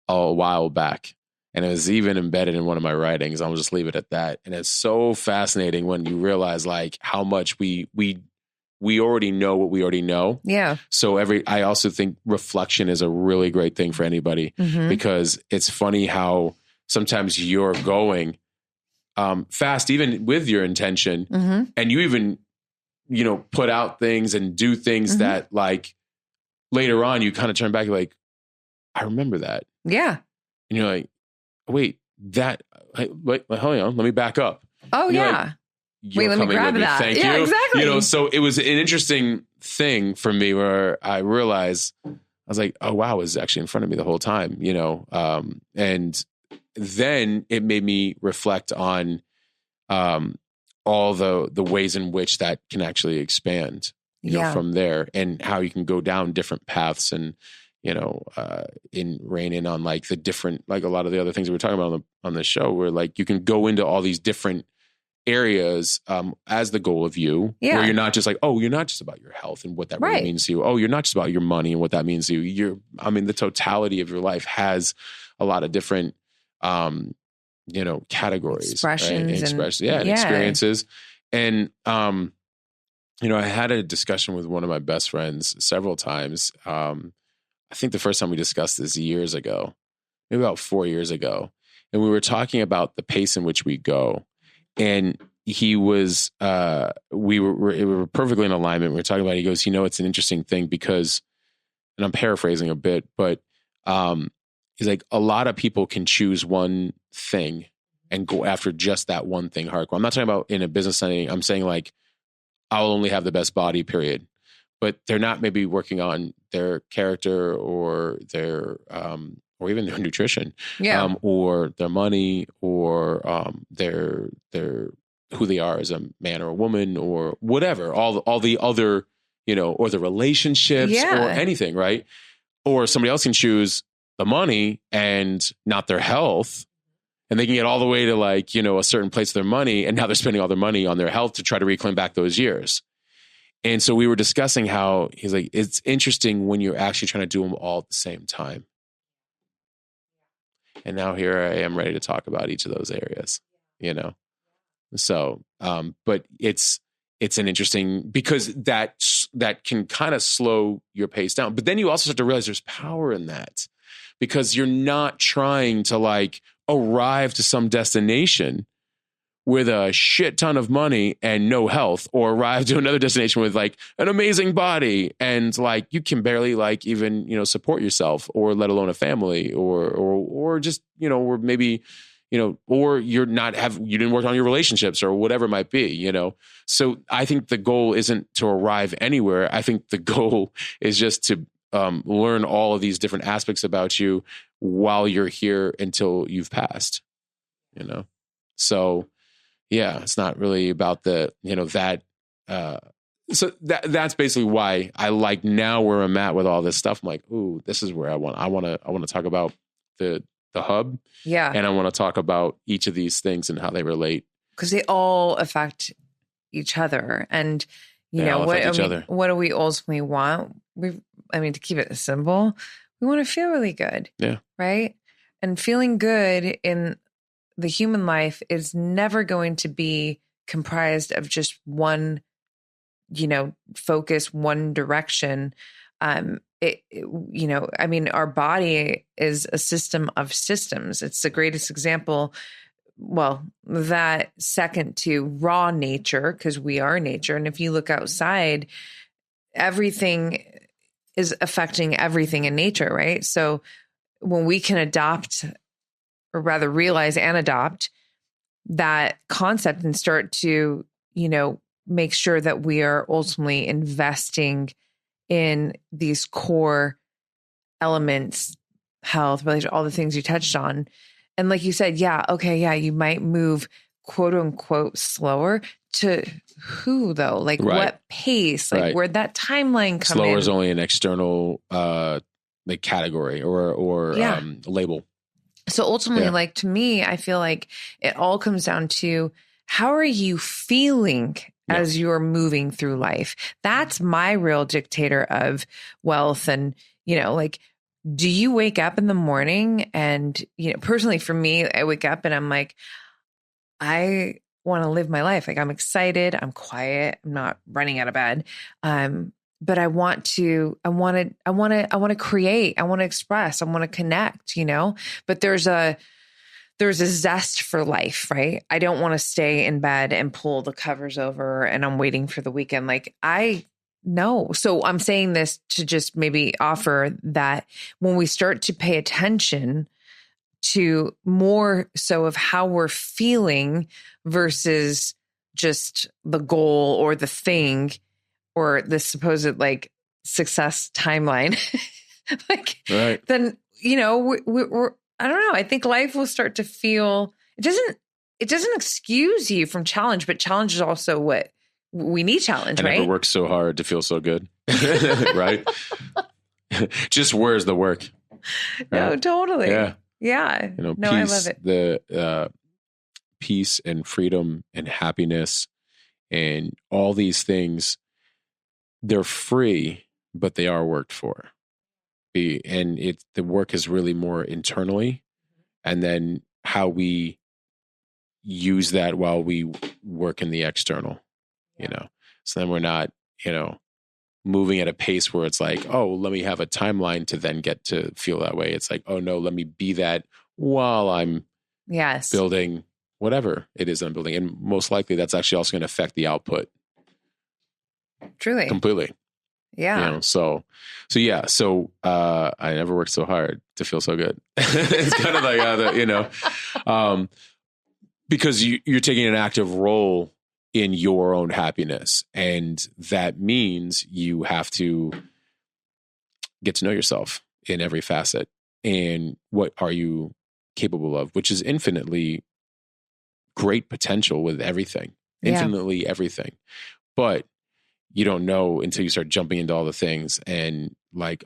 a while back. And it was even embedded in one of my writings. I'll just leave it at that. And it's so fascinating when you realize like how much we already know what we already know. Yeah. So I also think reflection is a really great thing for anybody, because it's funny how sometimes you're going fast, even with your intention, and you even, you know, put out things and do things that like later on you kind of turn back, you're like, I remember that. Yeah. And you're like, wait, that, wait, hold on, let me back up. Oh, and yeah. Like, you're let me coming grab with me. that. Thank Yeah, you. exactly. You know, so it was an interesting thing for me where I realized, I was like, oh, wow, it was actually in front of me the whole time, you know? And then it made me reflect on all the ways in which that can actually expand, you know, from there, and how you can go down different paths, and, you know, rein in on like the different, like a lot of the other things that we're talking about on the show, where like you can go into all these different areas as the goal of you, where you're not just like, oh, you're not just about your health and what that really means to you. Oh, you're not just about your money and what that means to you. The totality of your life has a lot of different, you know, categories, expressions, and experiences. And, you know, I had a discussion with one of my best friends several times. I think the first time we discussed this years ago, maybe about 4 years ago. And we were talking about the pace in which we go. And he was, we were perfectly in alignment. We were talking about, he goes, you know, it's an interesting thing because, and I'm paraphrasing a bit, but he's like, a lot of people can choose one thing and go after just that one thing hardcore. I'm not talking about in a business setting. I'm saying like, I'll only have the best body, period. But they're not maybe working on their character or their, or even their nutrition, or their money, or their who they are as a man or a woman, or whatever, all the other, you know, or the relationships or anything, right? Or somebody else can choose the money and not their health, and they can get all the way to like, you know, a certain place of their money, and now they're spending all their money on their health to try to reclaim back those years. And so we were discussing how he's like, it's interesting when you're actually trying to do them all at the same time. And now here I am ready to talk about each of those areas, you know? So, but it's an interesting, because that can kind of slow your pace down. But then you also start to realize there's power in that, because you're not trying to like arrive to some destination with a shit ton of money and no health, or arrive to another destination with like an amazing body and like you can barely like even, you know, support yourself, or let alone a family, or just, you know, or maybe, you know, or you didn't work on your relationships or whatever it might be, you know? So I think the goal isn't to arrive anywhere. I think the goal is just to learn all of these different aspects about you while you're here until you've passed, you know? So yeah, it's not really about the, that, so that's basically why I like now where I'm at with all this stuff. I'm like, ooh, this is where I want to talk about the hub. Yeah. And I want to talk about each of these things and how they relate. Because they all affect each other. And, what do we ultimately want? To keep it simple, we want to feel really good. Yeah. Right. And feeling good in the human life is never going to be comprised of just one, focus, one direction. Our body is a system of systems. It's the greatest example. Well, that second to raw nature, because we are nature. And if you look outside, everything is affecting everything in nature, right? So when we can adopt, or rather realize and adopt that concept and start to, make sure that we are ultimately investing in these core elements, health, relationship, all the things you touched on. And like you said, you might move quote unquote slower to who though? Like what pace? Like where'd that timeline come in? Slower is only an external category or label. So ultimately, to me, I feel like it all comes down to how are you feeling as you're moving through life? That's my real dictator of wealth. And, do you wake up in the morning and, personally for me, I wake up and I'm like, I want to live my life. Like I'm excited. I'm quiet. I'm not running out of bed. But I want to create, I want to express, I want to connect, but there's a zest for life, right? I don't want to stay in bed and pull the covers over and I'm waiting for the weekend. Like no. So I'm saying this to just maybe offer that when we start to pay attention to more so of how we're feeling versus just the goal or the thing or the supposed success timeline, then, we're, I don't know. I think life will start to feel, it doesn't excuse you from challenge, but challenge is also what we need challenge, right? I never worked so hard to feel so good, right? Just where's the work? Right? No, totally. Yeah. Yeah. Peace, I love it. The peace and freedom and happiness and all these things, they're free, but they are worked for. And the work is really more internally, and then how we use that while we work in the external, so then we're not, moving at a pace where it's like, oh, let me have a timeline to then get to feel that way. It's like, oh no, let me be that while I'm building whatever it is I'm building. And most likely that's actually also going to affect the output. Truly. Completely. Yeah. So I never worked so hard to feel so good. It's kind of like, because you're taking an active role in your own happiness. And that means you have to get to know yourself in every facet and what are you capable of, which is infinitely great potential with everything, infinitely everything. But you don't know until you start jumping into all the things and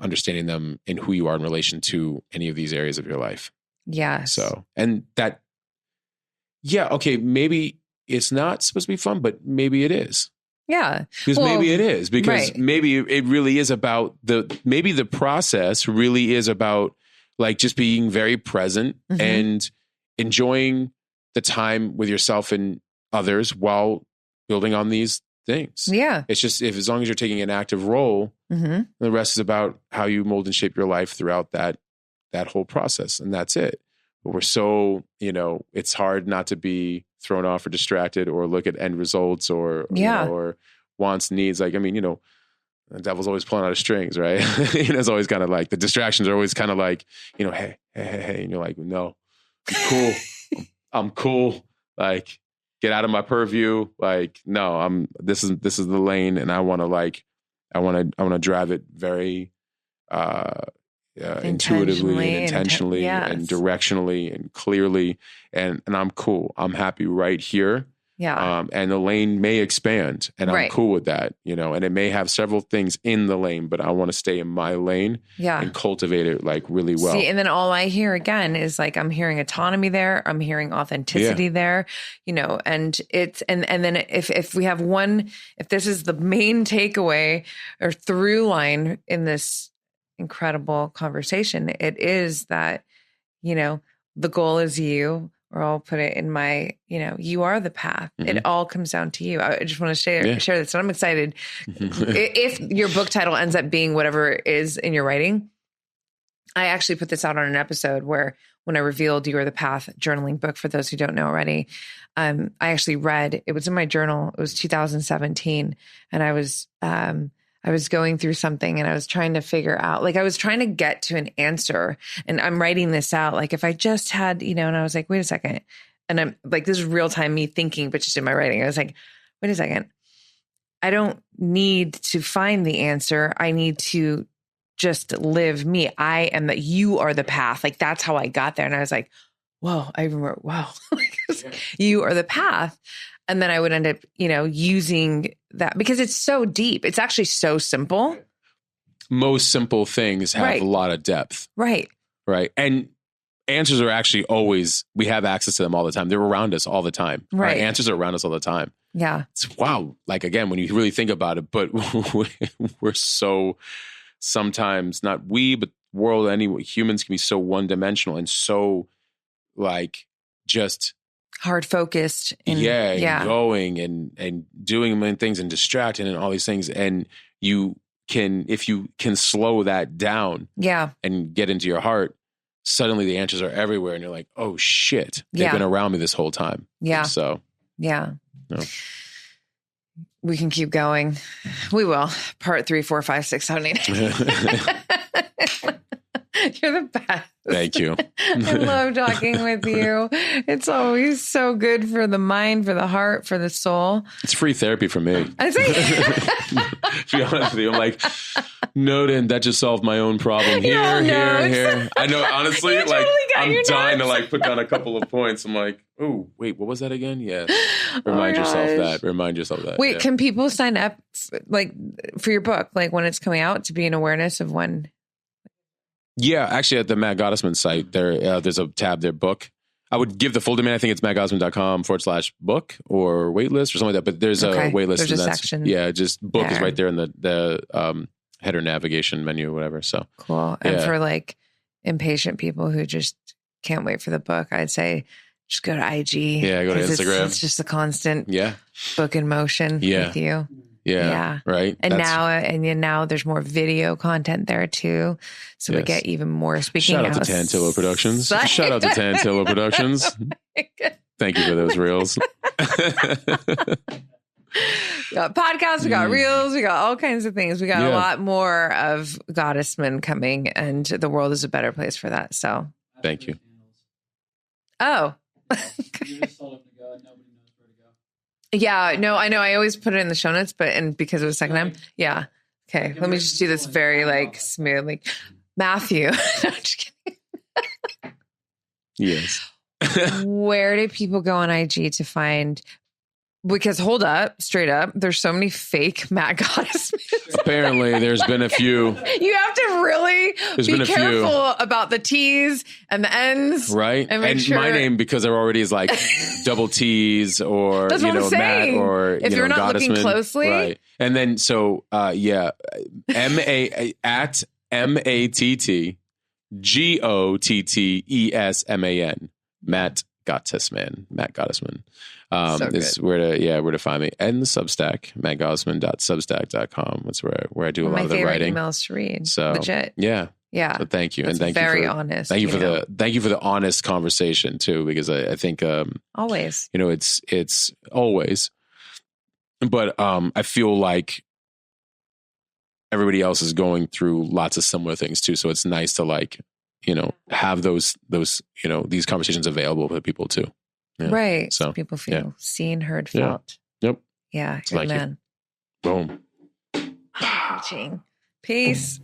understanding them and who you are in relation to any of these areas of your life. Yes. So, and that, okay, maybe it's not supposed to be fun, but maybe it is. Yeah. Because maybe it is, because maybe it really is about maybe the process really is about just being very present and enjoying the time with yourself and others while building on these things. Yeah. It's just, as long as you're taking an active role, the rest is about how you mold and shape your life throughout that whole process. And that's it. But we're so, it's hard not to be thrown off or distracted or look at end results or wants, needs. The devil's always pulling out his strings, right? It's always kind of the distractions are always kind of hey, and you're like, no, I'm cool. I'm cool. Get out of my purview. No, this is the lane, and I want to drive it very intuitively and intentionally yes. and directionally and clearly. And I'm cool. I'm happy right here. Yeah. And the lane may expand, and I'm cool with that, and it may have several things in the lane, but I want to stay in my lane and cultivate it like really well. See, and then all I hear again is like, I'm hearing autonomy there. I'm hearing authenticity there, and it's, and then if we have if this is the main takeaway or through line in this incredible conversation, it is that, the goal is you. Or I'll put it in my, you are the path. Mm-hmm. It all comes down to you. I just want to share this. And I'm excited. If your book title ends up being whatever it is in your writing, I actually put this out on an episode where when I revealed You Are the Path journaling book, for those who don't know already, I actually read, it was in my journal. It was 2017. And I was going through something and I was trying to figure out, like I was trying to get to an answer, and I'm writing this out. Like if I just had, and I was like, wait a second. And I'm like, this is real time me thinking, but just in my writing, I was like, wait a second. I don't need to find the answer. I need to just live me. I am that you are the path. Like that's how I got there. And I was like, whoa, I remember, wow, you are the path. And then I would end up, using that because it's so deep. It's actually so simple. Most simple things have a lot of depth. Right. Right. And answers are actually always, we have access to them all the time. They're around us all the time. Right. Answers are around us all the time. Yeah. It's wow. Like, again, when you really think about it, but we're so sometimes not we, but world anyway, humans can be so one dimensional and so like just hard focused and going and doing a million things and distracting and all these things. And if you can slow that down and get into your heart, suddenly the answers are everywhere. And you're like, oh shit, they've been around me this whole time. Yeah. So, we can keep going. We will. Part 3, 4, 5, 6, 7, 8. You're the best. Thank you. I love talking with you. It's always so good for the mind, for the heart, for the soul. It's free therapy for me. I say, to be honest with you, I'm like, no, then that just solved my own problem. Here. I know, honestly, like I'm dying to like put down a couple of points. I'm like, oh, wait, what was that again? Yeah. Remind yourself that. Wait, can people sign up for your book, like when it's coming out, to be an awareness of when? Yeah, actually at the Matt Gottesman site, there's a tab there, book. I would give the full domain. I think it's mattgottesman.com/book or waitlist or something like that. But there's a waitlist. There's a section. Yeah, just book is right there in the header navigation menu or whatever. So cool. And for like impatient people who just can't wait for the book, I'd say just go to IG. Yeah, go to Instagram. It's just a constant book in motion with you. Yeah. Right. And now there's more video content there too. So we get even more. Shout out to Tantillo Productions. Shout out to Tantillo Productions. Thank you for those reels. We got podcasts, we got reels, we got all kinds of things. We got a lot more of Goddessman coming, and the world is a better place for that. So thank you. Oh. You just told him to go and nobody knows where to go. Yeah, no, I know. I always put it in the show notes, and because it was second time. Yeah. Okay. Let me just do this very smooth, Matthew. No, I'm just kidding. Yes. Where do people go on IG to find? Because hold up, straight up, there's so many fake Matt Gottesman. Apparently, there's been a few. You have to really be careful about the T's and the N's, right? And my name, because there already is like double T's or that's what I'm saying. Matt or if you're not looking closely, right? And then MattGottesman, Matt Gottesman. Is where to find me, and the Substack, mattgottesman.substack.com. That's where I do a lot of the writing. Emails to read. So legit. Yeah. So thank you, that's and thank very you for honest. Thank you for the honest conversation too, because I think always, it's always, but I feel like everybody else is going through lots of similar things too. So it's nice to have those these conversations available for people too. Yeah. Right. So people feel seen, heard, felt. Yep. Yeah. Amen. Boom. Peace.